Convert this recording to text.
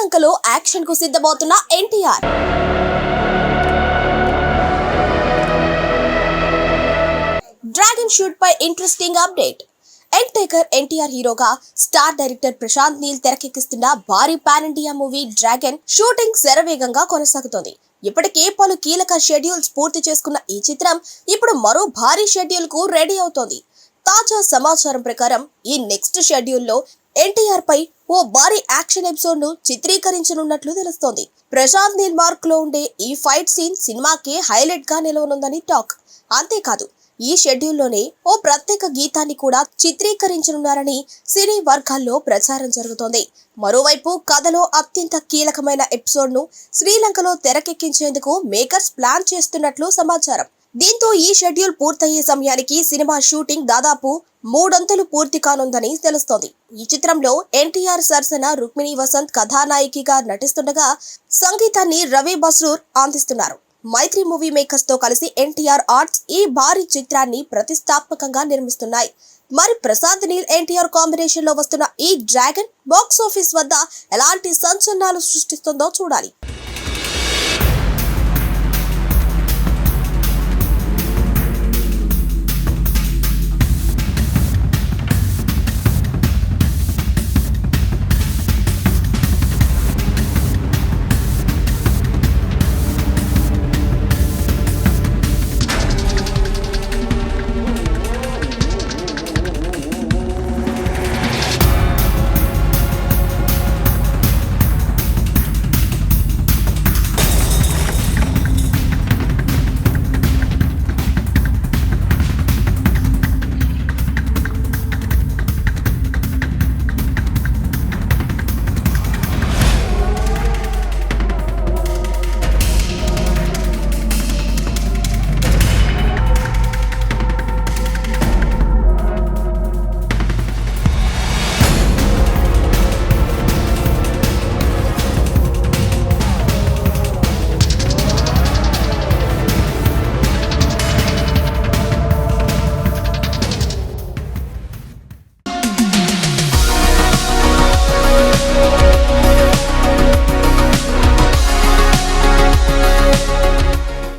శ్రీలంకలో యాక్షన్ కు సిద్ధమవుతున్న ఎన్టీఆర్. డ్రాగన్ షూట్ పై interesting update. Young tiger NTR హీరోగా స్టార్ డైరెక్టర్ ప్రశాంత్ నీల్ తెరకెక్కిస్తున్న భారీ pan India movie Dragon shooting శరవేగంగా కొనసాగుతోంది. ఇప్పటికే పలు కీలక షెడ్యూల్స్ పూర్తి చేసుకున్న ఈ చిత్రం ఇప్పుడు మరో భారీ షెడ్యూల్ కు రెడీ అవుతోంది. తాజా సమాచారం ప్రకారం ఈ నెక్స్ట్ షెడ్యూల్లో ఎన్టీఆర్ పై ఓ భారీ యాక్షన్ ఎపిసోడ్ ను చిత్రీకరించనున్నట్లు తెలుస్తోంది. ప్రశాంత్ నీల్ మార్క్ లో ఉండే ఈ ఫైట్ సీన్ సినిమాకి హైలైట్ గా నిలవనుందని టాక్. అంతేకాదు, ఈ షెడ్యూల్లోనే ఓ ప్రత్యేక గీతాన్ని కూడా చిత్రీకరించనున్నారని సినీ వర్గాల్లో ప్రచారం జరుగుతోంది. మరోవైపు కథలో అత్యంత కీలకమైన ఎపిసోడ్ ను శ్రీలంకలో తెరకెక్కించేందుకు మేకర్స్ ప్లాన్ చేస్తున్నట్లు సమాచారం. దీంతో ఈ షెడ్యూల్ పూర్తయ్యే సమయానికి సినిమా షూటింగ్ దాదాపు మూడొంతులు పూర్తి కానుందని తెలుస్తోంది. ఈ చిత్రంలో ఎన్టీఆర్ సరసన రుక్మిణి వసంత్ కథానాయికగా నటిస్తుండగా సంగీతాన్ని రవి బస్రూర్ అందిస్తున్నారు. మైత్రి మూవీ మేకర్స్ తో కలిసి ఎన్టీఆర్ ఆర్ట్స్ ఈ భారీ చిత్రాన్ని ప్రతిష్టాత్మకంగా నిర్మిస్తున్నాయి. మరి ప్రశాంత్ నీల్ ఎన్టీఆర్ కాంబినేషన్ లో వస్తున్న ఈ డ్రాగన్ బాక్స్ ఆఫీస్ వద్ద ఎలాంటి సంచలనాలు సృష్టిస్తుందో చూడాలి.